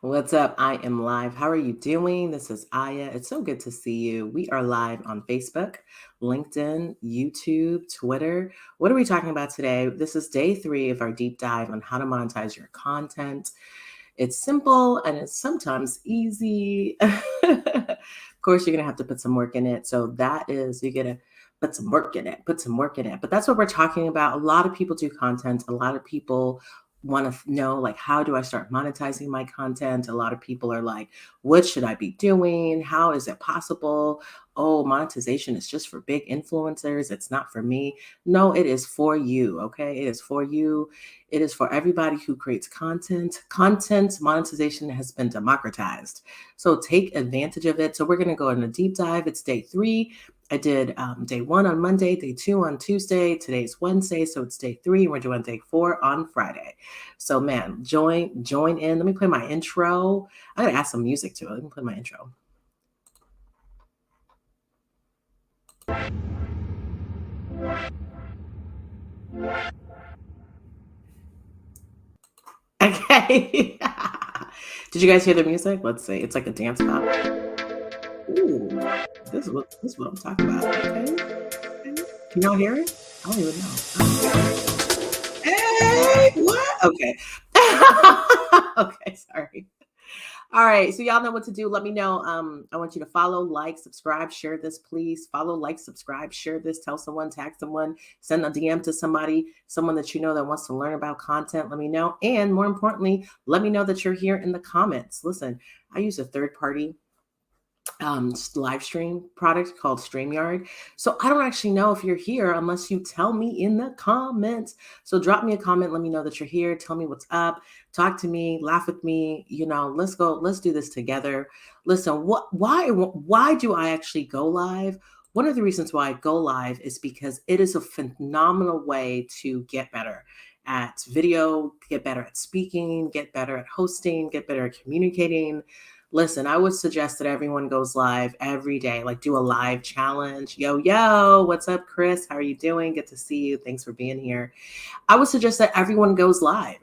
What's up? I am live. How are you doing? This is Aya. It's so good to see you. We are live on Facebook, LinkedIn, YouTube, Twitter. What are we talking about today? This is day 3 of our deep dive on how to monetize your content. It's simple and it's sometimes easy. Of course, you're going to have to put some work in it. So that is, you get to put some work in it, put some work in it. But that's what we're talking about. A lot of people do content. A lot of people want to know, like, how do I start monetizing my content? A lot of people are like, what should I be doing? How is it possible? Oh, monetization is just for big influencers. It's not for me. No, it is for you. Okay. It is for you. It is for everybody who creates content. Content monetization has been democratized. So take advantage of it. So we're going to go in a deep dive. It's day 3. I did day 1 on Monday, day 2 on Tuesday. Today's Wednesday, so it's day 3. We're doing day 4 on Friday. So man, join in. Let me play my intro. I gotta add some music to it. Let me play my intro. Okay. Did you guys hear the music? Let's see. It's like a dance pop. Ooh, this is what I'm talking about. Okay. Can y'all hear it? I don't even know. Hey, what? Okay. Okay, sorry. All right, so y'all know what to do. Let me know. I want you to follow, like, subscribe, share this, please. Follow, like, subscribe, share this, tell someone, tag someone, send a DM to somebody, someone that you know that wants to learn about content. Let me know. And more importantly, let me know that you're here in the comments. Listen, I use a third party live stream product called StreamYard. So I don't actually know if you're here unless you tell me in the comments. So drop me a comment, let me know that you're here, tell me what's up, talk to me, laugh with me, let's go, let's do this together. Listen, why do I actually go live? One of the reasons why I go live is because it is a phenomenal way to get better at video, get better at speaking, get better at hosting, get better at communicating. Listen, I would suggest that everyone goes live every day, like do a live challenge. Yo, what's up, Chris? How are you doing? Good to see you. Thanks for being here. I would suggest that everyone goes live.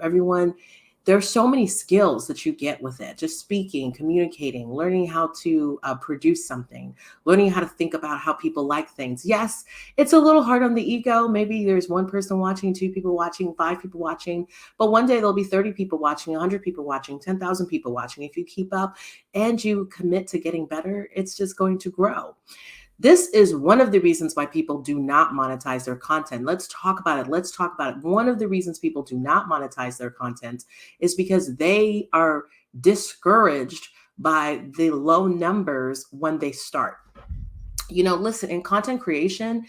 There's so many skills that you get with it, just speaking, communicating, learning how to produce something, learning how to think about how people like things. Yes, it's a little hard on the ego. Maybe there's one person watching, 2 people watching, 5 people watching, but one day there'll be 30 people watching, 100 people watching, 10,000 people watching. If you keep up and you commit to getting better, it's just going to grow. This is one of the reasons why people do not monetize their content. Let's talk about it. Let's talk about it. One of the reasons people do not monetize their content is because they are discouraged by the low numbers when they start. Listen, in content creation,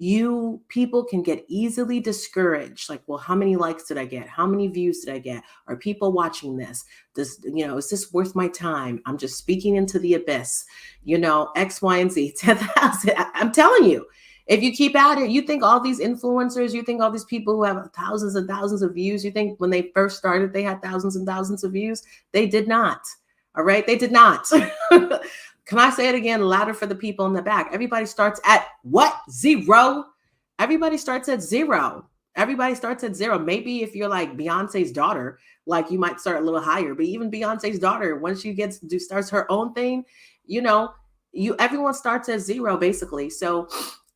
you people can get easily discouraged, like, well, how many likes did I get? How many views did I get? Are people watching this? Is this worth my time? I'm just speaking into the abyss. X, Y, and Z. 10,000. I'm telling you, if you keep at it, you think all these influencers, you think all these people who have thousands and thousands of views, you think when they first started they had thousands and thousands of views? They did not. All right, they did not. Can I say it again louder for the people in the back? Everybody starts at what? 0? Everybody starts at 0. Everybody starts at 0. Maybe if you're like Beyonce's daughter, like, you might start a little higher. But even Beyonce's daughter, once she starts her own thing, everyone starts at 0 basically. So,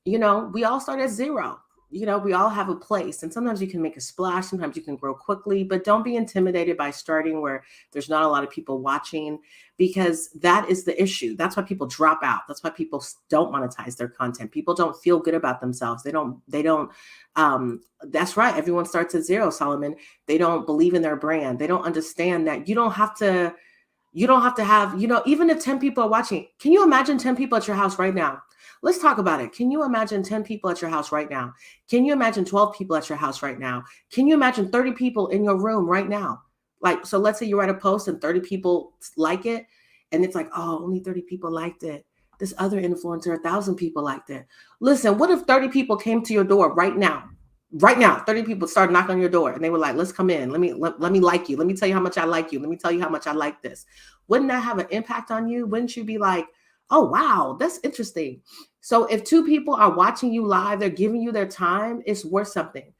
we all start at 0. We all have a place, and sometimes you can make a splash, sometimes you can grow quickly, but don't be intimidated by starting where there's not a lot of people watching, because that is the issue. That's why people drop out. That's why people don't monetize their content. People don't feel good about themselves. They don't that's right. Everyone starts at 0, Solomon. They don't believe in their brand. They don't understand that you don't have to have, even if 10 people are watching. Can you imagine 10 people at your house right now? Let's talk about it. Can you imagine 10 people at your house right now? Can you imagine 12 people at your house right now? Can you imagine 30 people in your room right now? Like, so let's say you write a post and 30 people like it, and it's like, oh, only 30 people liked it. This other influencer, 1,000 people liked it. Listen, what if 30 people came to your door right now? Right now, 30 people started knocking on your door and they were like, let's come in. Let me like you. Let me tell you how much I like you. Let me tell you how much I like this. Wouldn't that have an impact on you? Wouldn't you be like, oh, wow, that's interesting. So if 2 people are watching you live, they're giving you their time, it's worth something.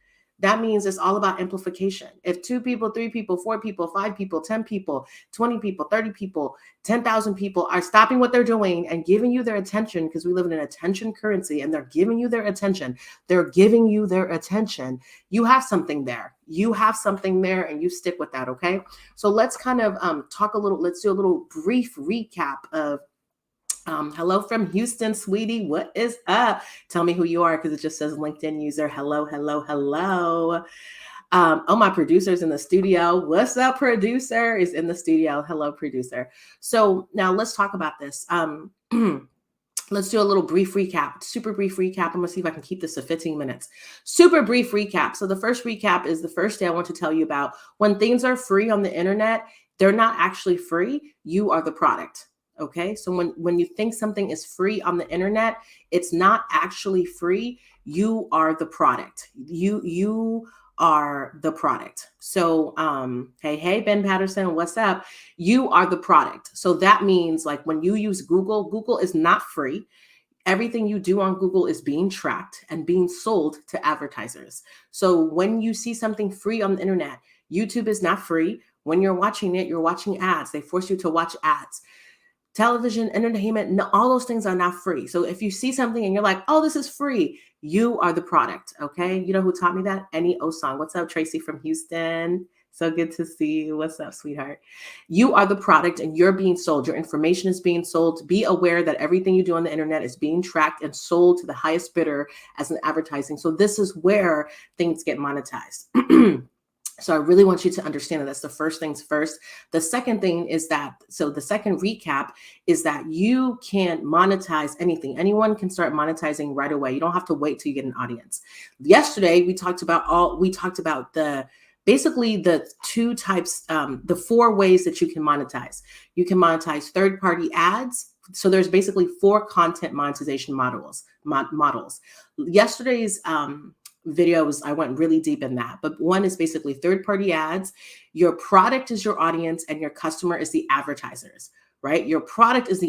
that means it's all about amplification. If 2 people, 3 people, 4 people, 5 people, 10 people, 20 people, 30 people, 10,000 people are stopping what they're doing and giving you their attention, because we live in an attention currency, and they're giving you their attention. They're giving you their attention. You have something there. You have something there, and you stick with that, okay? So let's kind of talk a little, let's do a little brief recap of hello from Houston, sweetie. What is up? Tell me who you are, because it just says LinkedIn user. Hello, hello, hello. Oh, my producer's in the studio. What's up, producer? Is in the studio. Hello, producer. So now let's talk about this. Let's do a little brief recap, super brief recap. I'm gonna see if I can keep this to 15 minutes. Super brief recap. So the first recap is the first day I want to tell you about when things are free on the internet, they're not actually free. You are the product. Okay. So when you think something is free on the internet, it's not actually free. You are the product. You are the product. So hey Ben Patterson, what's up? You are the product. So that means, like, when you use Google is not free. Everything you do on Google is being tracked and being sold to advertisers. So when you see something free on the internet, YouTube is not free. When you're watching it, you're watching ads. They force you to watch ads. Television, entertainment, no, all those things are not free. So if you see something and you're like, oh, this is free, you are the product, okay? You know who taught me that? Annie Osong. What's up, Tracy from Houston? So good to see you. What's up, sweetheart? You are the product, and you're being sold. Your information is being sold. Be aware that everything you do on the internet is being tracked and sold to the highest bidder as an advertising. So this is where things get monetized. So I really want you to understand that that's the first things first. The second thing is that, so the second recap is that you can monetize anything. Anyone can start monetizing right away. You don't have to wait till you get an audience. Yesterday, we talked about basically the two types, the 4 ways that you can monetize. You can monetize third-party ads. So there's basically 4 content monetization models. Yesterday's videos, I went really deep in that, but one is basically third-party ads. Your product is your audience, and your customer is the advertisers, right? Your product is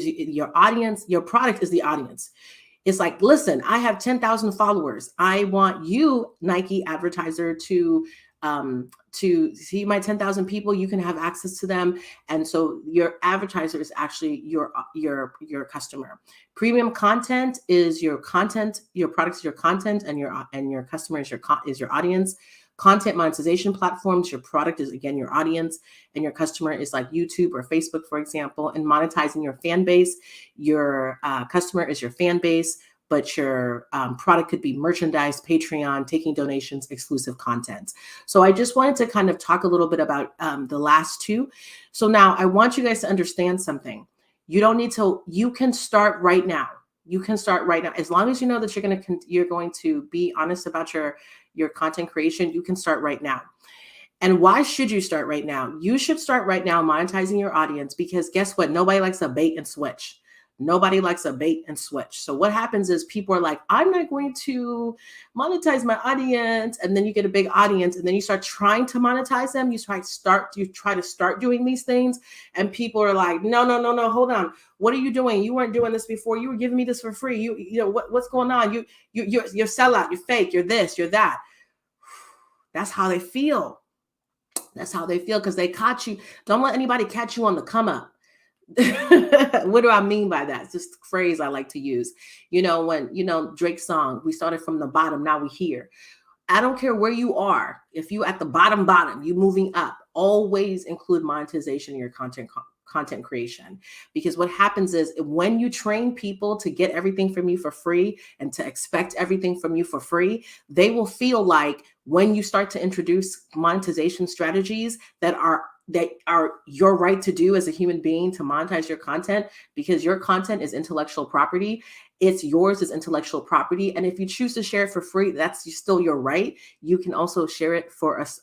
your audience. Your product is the audience. It's like, listen, I have 10,000 followers. I want you, Nike advertiser, to see my 10,000 people. You can have access to them. And so your advertiser is actually your customer. Premium content is your content. Your product is your content, and your customer is your audience. Content monetization platforms, your product is, again, your audience, and your customer is like YouTube or Facebook, for example. And monetizing your fan base, your customer is your fan base, but your product could be merchandise, Patreon, taking donations, exclusive content. So I just wanted to kind of talk a little bit about the last 2. So now I want you guys to understand something. You don't need to, you can start right now. You can start right now. As long as you know that you're going to be honest about your content creation, you can start right now. And why should you start right now? You should start right now monetizing your audience, because guess what? Nobody likes a bait and switch. Nobody likes a bait and switch. So what happens is people are like, I'm not going to monetize my audience. And then you get a big audience, and then you start trying to monetize them. You try to start doing these things. And people are like, no, hold on. What are you doing? You weren't doing this before. You were giving me this for free. You know, what's going on? You're sellout, you're fake, you're this, you're that. That's how they feel. That's how they feel, because they caught you. Don't let anybody catch you on the come up. What do I mean by that? It's just a phrase I like to use. You know, when, Drake's song, we started from the bottom, now we here. I don't care where you are. If you at the bottom, you moving up, always include monetization in your content creation. Because what happens is, when you train people to get everything from you for free and to expect everything from you for free, they will feel like when you start to introduce monetization strategies that are your right to do as a human being, to monetize your content, because your content is intellectual property. It's yours as intellectual property. And if you choose to share it for free, that's still your right. You can also share it for us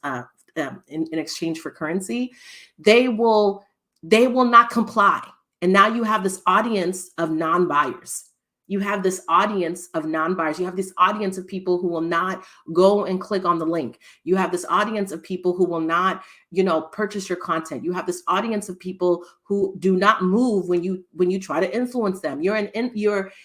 in exchange for currency. They will not comply. And now you have this audience of non-buyers. You have this audience of non-buyers. You have this audience of people who will not go and click on the link. You have this audience of people who will not, purchase your content. You have this audience of people who do not move when you try to influence them. You're an influencer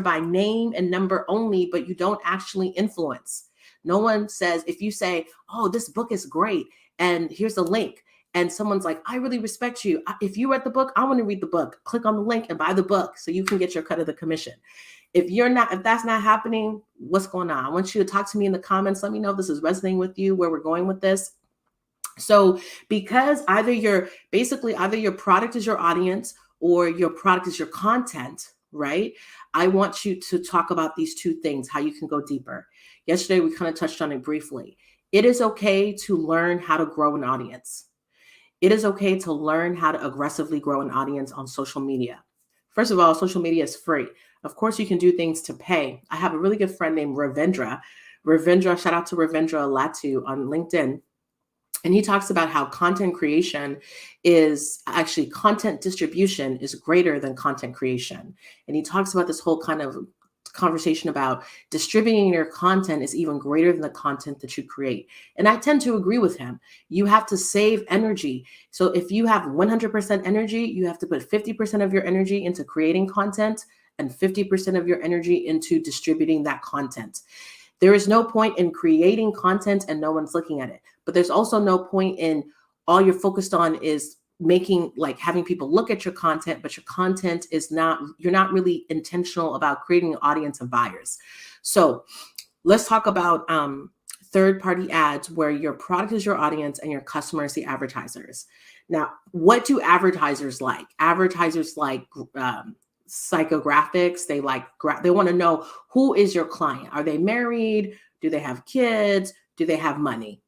by name and number only, but you don't actually influence. No one says, if you say, oh, this book is great, and here's a link, and someone's like, I really respect you. If you read the book, I want to read the book. Click on the link and buy the book so you can get your cut of the commission. If that's not happening, what's going on? I want you to talk to me in the comments. Let me know if this is resonating with you, where we're going with this. So because either your product is your audience or your product is your content, right? I want you to talk about these two things, how you can go deeper. Yesterday, we kind of touched on it briefly. It is okay to learn how to grow an audience. It is okay to learn how to aggressively grow an audience on social media. First of all, social media is free. Of course, you can do things to pay. I have a really good friend named Ravindra. Shout out to Ravindra Latu on LinkedIn. And he talks about how content distribution is greater than content creation. And he talks about this whole kind of conversation about distributing your content is even greater than the content that you create. And I tend to agree with him. You have to save energy. So if you have 100% energy, you have to put 50% of your energy into creating content and 50% of your energy into distributing that content. There is no point in creating content and no one's looking at it. But there's also no point in all you're focused on is having people look at your content, but your content you're not really intentional about creating an audience of buyers. So let's talk about third-party ads where your product is your audience and your customer is the advertisers. Now, what do advertisers like? Advertisers like psychographics. They want to know, who is your client? Are they married? Do they have kids? Do they have money?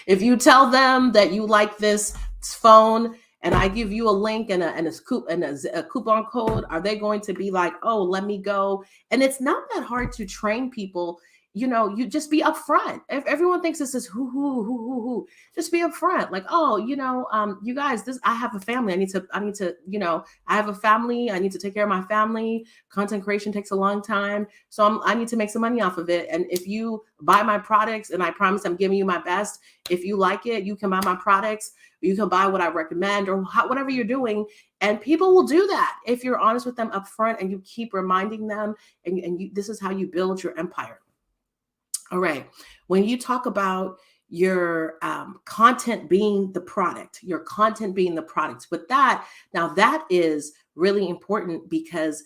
If you tell them that you like this phone and I give you a link and a coupon code, are they going to be like, oh, let me go? And it's not that hard to train people. You just be upfront. If everyone thinks this is who, just be upfront. Like, oh, you guys, I have a family. I need to, I have a family. I need to take care of my family. Content creation takes a long time. So I need to make some money off of it. And if you buy my products, and I promise I'm giving you my best, if you like it, you can buy my products. You can buy what I recommend or whatever you're doing. And people will do that if you're honest with them upfront and you keep reminding them. And this is how you build your empire. All right. When you talk about your content being the product, with that, now that is really important because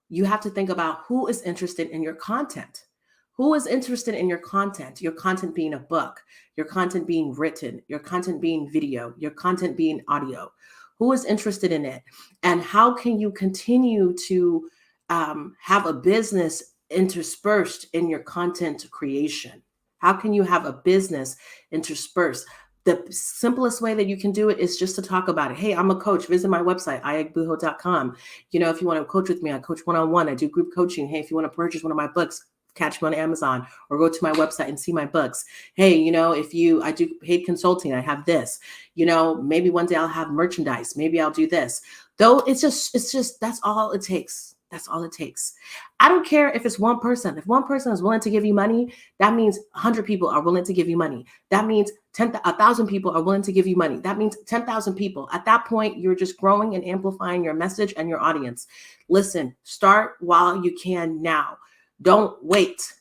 you have to think about who is interested in your content. Who is interested in your content? Your content being a book, your content being written, your content being video, your content being audio. Who is interested in it? And how can you continue to have a business interspersed in your content creation? How can you have a business interspersed? The simplest way that you can do it is just to talk about it. Hey, I'm a coach. Visit my website, egbuho.com. If you want to coach with me, I coach one-on-one. I do group coaching. Hey, if you want to purchase one of my books, catch me on Amazon or go to my website and see my books. Hey, I do paid consulting, I have this, maybe one day I'll have merchandise. Maybe I'll do this. Though it's just, that's all it takes. That's all it takes. I don't care if it's one person. If one person is willing to give you money, that means 100 people are willing to give you money. That means 1,000 people are willing to give you money. That means 10,000 people. At that point, you're just growing and amplifying your message and your audience. Listen, start while you can now. Don't wait.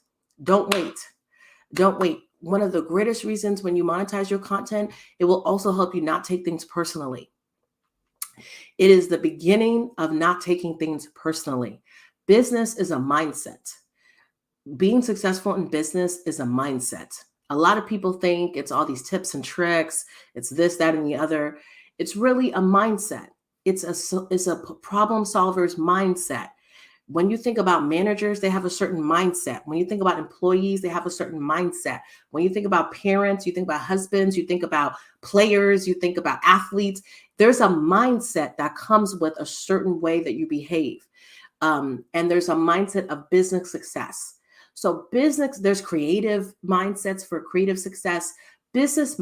Don't wait. Don't wait. One of the greatest reasons when you monetize your content, it will also help you not take things personally. It is the beginning of not taking things personally. Business is a mindset. Being successful in business is a mindset. A lot of people think it's all these tips and tricks. It's this, that, and the other. It's really a mindset. It's a problem solver's mindset. When you think about managers, they have a certain mindset. When you think about employees, they have a certain mindset. When you think about parents, you think about husbands, you think about players, you think about athletes. There's a mindset that comes with a certain way that you behave. And there's a mindset of business success. So there's creative mindsets for creative success. Business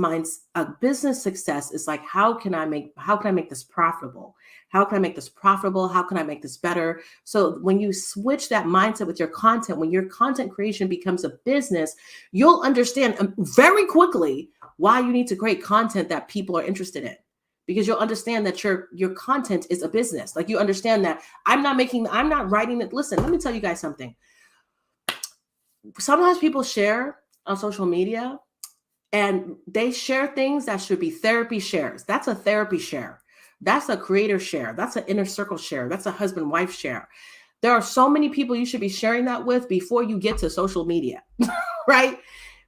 success is like, how can I make this profitable? How can I make this profitable? How can I make this better? So when you switch that mindset with your content, when your content creation becomes a business, you'll understand very quickly why you need to create content that people are interested in. Because you'll understand that your content is a business. Like, you understand that I'm not writing it. Listen, let me tell you guys something. sometimes people share on social media and they share things that should be therapy shares. That's a therapy share. That's a creator share. That's an inner circle share. That's a husband wife share. There are so many people you should be sharing that with before you get to social media, right?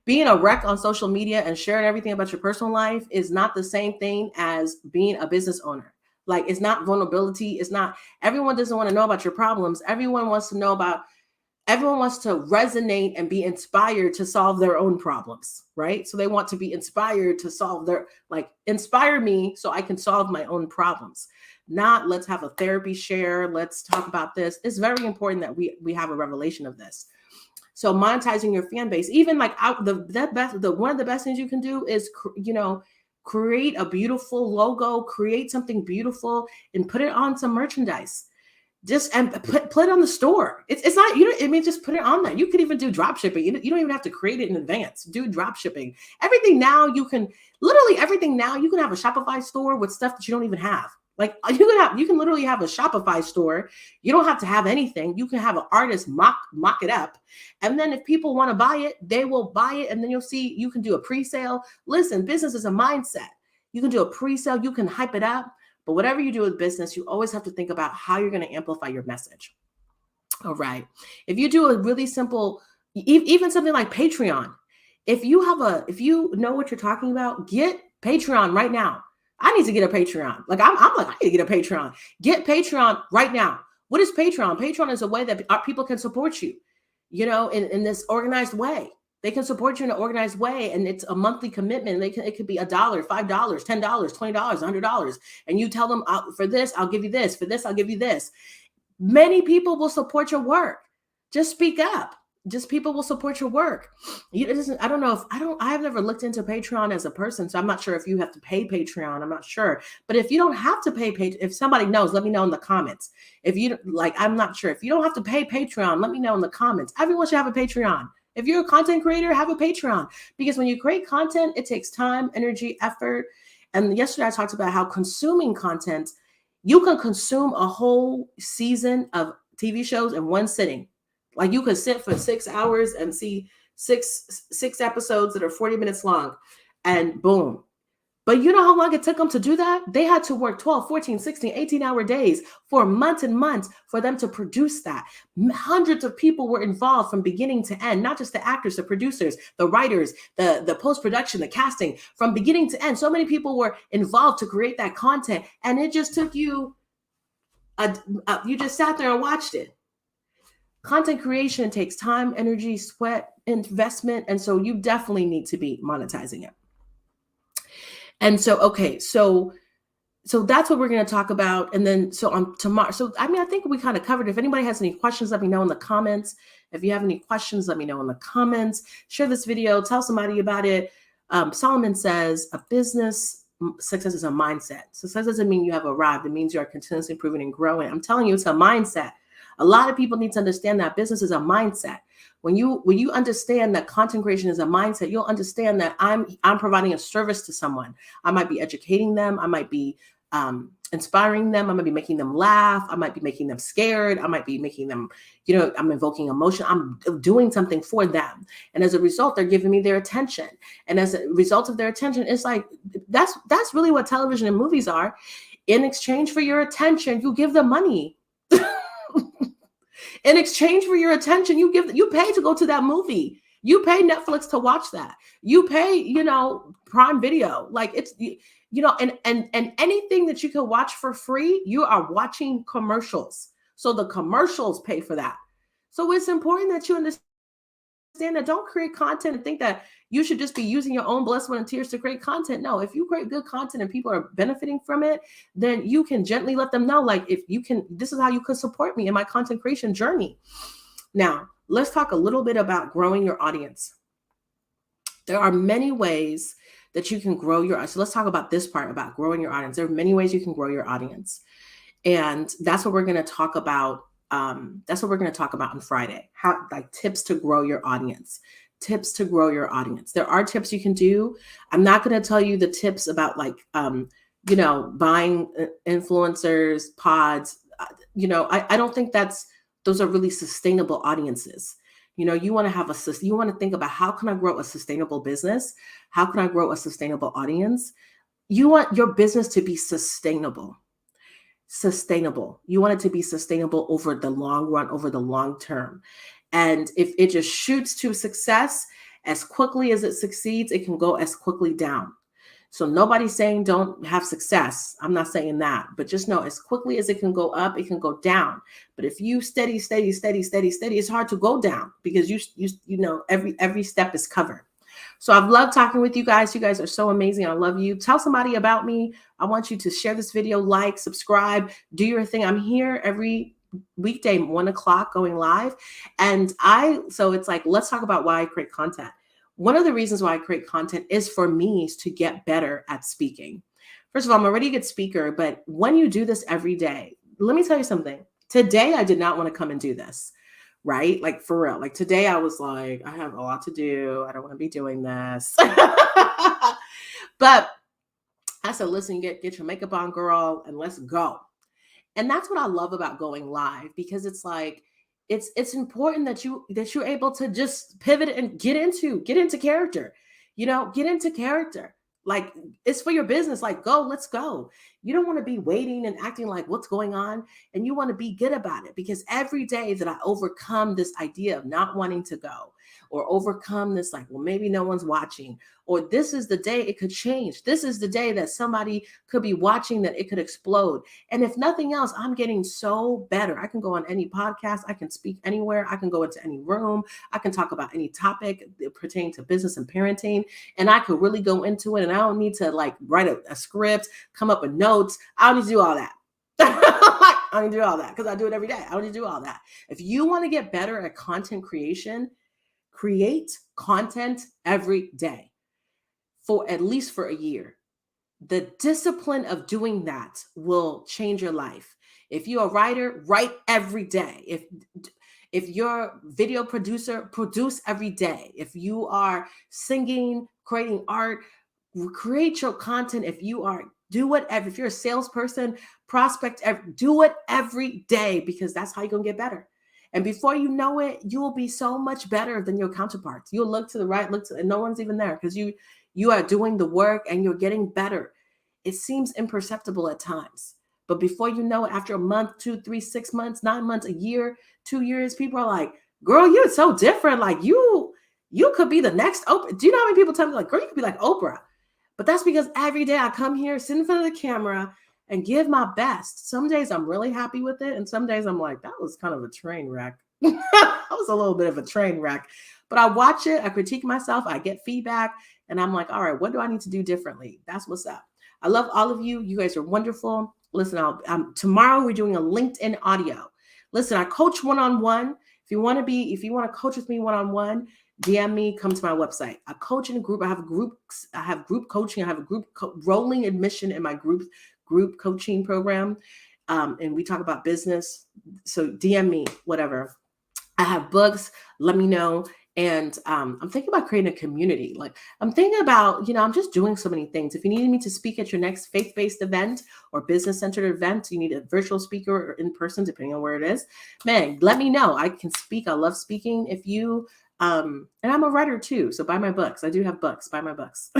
Being a wreck on social media and sharing everything about your personal life is not the same thing as being a business owner. Like, it's not vulnerability. It's not, everyone doesn't want to know about your problems. Everyone wants to resonate and be inspired to solve their own problems, right? So they want to be inspired to solve inspire me so I can solve my own problems. Not let's have a therapy share, let's talk about this. It's very important that we have a revelation of this. So monetizing your fan base, even one of the best things you can do is create a beautiful logo, create something beautiful and put it on some merchandise. Just and put it on the store. It's not, just put it on there. You could even do drop shipping. You don't even have to create it in advance. Do drop shipping. Everything now you can have a Shopify store with stuff that you don't even have. Like, you can literally have a Shopify store. You don't have to have anything. You can have an artist mock it up. And then if people want to buy it, they will buy it. And then you'll see, you can do a pre-sale. Listen, business is a mindset. You can do a pre-sale. You can hype it up. But whatever you do with business, you always have to think about how you're going to amplify your message. All right. If you do a really simple, even something like Patreon, if you know what you're talking about, get Patreon right now. I need to get a Patreon. I need to get a Patreon. Get Patreon right now. What is Patreon? Patreon is a way that our people can support you, in this organized way. They can support you in an organized way, and it's a monthly commitment. It could be $1, $5, $10, $20, $100, and you tell them, for this, I'll give you this. For this, I'll give you this. Many people will support your work. Just speak up. Just people will support your work. I have never looked into Patreon as a person, so I'm not sure if you have to pay Patreon. I'm not sure, but if you don't have to pay if somebody knows, let me know in the comments. I'm not sure if you don't have to pay Patreon. Let me know in the comments. Everyone should have a Patreon. If you're a content creator, have a Patreon, because when you create content, it takes time, energy, effort. And yesterday I talked about how consuming content, you can consume a whole season of TV shows in one sitting. Like, you could sit for 6 hours and see six episodes that are 40 minutes long, and boom. But you know how long it took them to do that? They had to work 12, 14, 16, 18-hour days for months and months for them to produce that. Hundreds of people were involved from beginning to end, not just the actors, the producers, the writers, the post-production, the casting, from beginning to end. So many people were involved to create that content, and it just took you, you just sat there and watched it. Content creation takes time, energy, sweat, investment, and so you definitely need to be monetizing it. And so, okay, so that's what we're going to talk about. And then, so on tomorrow, I think we kind of covered. If anybody has any questions, let me know in the comments. If you have any questions, let me know in the comments. Share this video, tell somebody about it. Solomon says a business success is a mindset. Success doesn't mean you have arrived. It means you are continuously improving and growing. I'm telling you, it's a mindset. A lot of people need to understand that business is a mindset. When you understand that content creation is a mindset, you'll understand that I'm providing a service to someone. I might be educating them. I might be inspiring them. I might be making them laugh. I might be making them scared. I might be making them, I'm invoking emotion. I'm doing something for them. And as a result, they're giving me their attention. And as a result of their attention, it's like, that's really what television and movies are. In exchange for your attention, you give them money. In exchange for your attention, you pay to go to that movie. You pay Netflix to watch that. You pay, Prime Video. Like, it's, and anything that you can watch for free, you are watching commercials. So the commercials pay for that. So it's important that you understand that. Don't create content and think that you should just be using your own blood, sweat, and tears to create content. No, if you create good content and people are benefiting from it, then you can gently let them know, like, this is how you could support me in my content creation journey. Now, let's talk a little bit about growing your audience. There are many ways that you can grow your audience. So let's talk about this part about growing your audience. There are many ways you can grow your audience. And that's what we're going to talk about. That's what we're going to talk about on Friday. How, like, tips to grow your audience. Tips to grow your audience. There are tips you can do. I'm not going to tell you the tips about buying influencers, pods. I don't think those are really sustainable audiences. You want to you want to think about, how can I grow a sustainable business? How can I grow a sustainable audience? You want your business to be sustainable. You want it to be sustainable over the long run, over the long term. And if it just shoots to success, as quickly as it succeeds, it can go as quickly down. So nobody's saying don't have success. I'm not saying that, but just know, as quickly as it can go up, it can go down. But if you steady, it's hard to go down, because every step is covered. So I've loved talking with you guys. You guys are so amazing. I love you. Tell somebody about me. I want you to share this video, like, subscribe, do your thing. I'm here every weekday, 1 o'clock, going live. And so it's like, let's talk about why I create content. One of the reasons why I create content is for me to get better at speaking. First of all, I'm already a good speaker, but when you do this every day, let me tell you something. Today, I did not want to come and do this, right? Like, for real. Like, today I was like, I have a lot to do. I don't want to be doing this. But I said, listen, get your makeup on, girl, and let's go. And that's what I love about going live, because it's like, it's important that you're able to just pivot and get into character. Get into character. Like, it's for your business. Like, go, let's go. You don't want to be waiting and acting like what's going on, and you want to be good about it, because every day that I overcome this idea of not wanting to go, or overcome this, like, well, maybe no one's watching, or this is the day it could change. This is the day that somebody could be watching, that it could explode. And if nothing else, I'm getting so better. I can go on any podcast. I can speak anywhere. I can go into any room. I can talk about any topic pertaining to business and parenting. And I could really go into it. And I don't need to like write a script, come up with notes. I don't need to do all that. I don't need to do all that, because I do it every day. I don't need to do all that. If you want to get better at content creation, create content every day, for at least for a year. The discipline of doing that will change your life. If you're a writer, write every day. If you're a video producer, produce every day. If you are singing, creating art, create your content. If you're a salesperson, prospect, do it every day, because that's how you're going to get better. And before you know it, you will be so much better than your counterparts. You'll look to the right, and no one's even there, because you are doing the work and you're getting better. It seems imperceptible at times, but before you know it, after a month, 2, 3, 6 months, 9 months, a year, 2 years, people are like, girl, you're so different. Like, you could be the next Oprah. Do you know how many people tell me, like, girl, you could be like Oprah? But that's because every day I come here, sit in front of the camera, and give my best. Some days I'm really happy with it, and some days I'm like, that was kind of a train wreck. That was a little bit of a train wreck. But I watch it, I critique myself, I get feedback, and I'm like, all right, what do I need to do differently? That's what's up. I love all of you. You guys are wonderful. Listen, tomorrow we're doing a LinkedIn audio. Listen, I coach one-on-one. If you want to coach with me one-on-one, DM me, come to my website. I coach in a group. I have group coaching. I have a group rolling admission in my group coaching program. And we talk about business. So DM me, whatever. I have books. Let me know. And I'm thinking about creating a community. Like, I'm thinking about, I'm just doing so many things. If you need me to speak at your next faith-based event or business-centered event, you need a virtual speaker or in person, depending on where it is, man, let me know. I can speak. I love speaking. If you, and I'm a writer too. So buy my books. I do have books. Buy my books.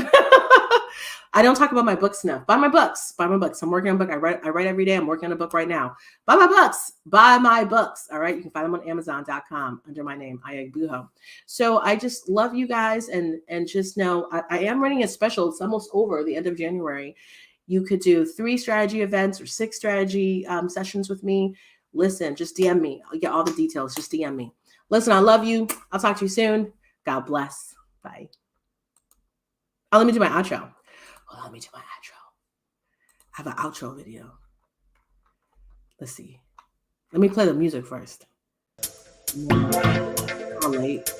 I don't talk about my books enough. Buy my books. I'm working on a book. I write every day. I'm working on a book right now. Buy my books. Buy my books. All right. You can find them on Amazon.com under my name, Egbuho. So I just love you guys, and just know I am running a special. It's almost over the end of January. You could do 3 strategy events or 6 strategy sessions with me. Listen, just DM me. I'll get all the details. Just DM me. Listen, I love you. I'll talk to you soon. God bless. Bye. Oh, let me do my outro. Let me do my outro. I have an outro video. Let's see. Let me play the music first. I'm late.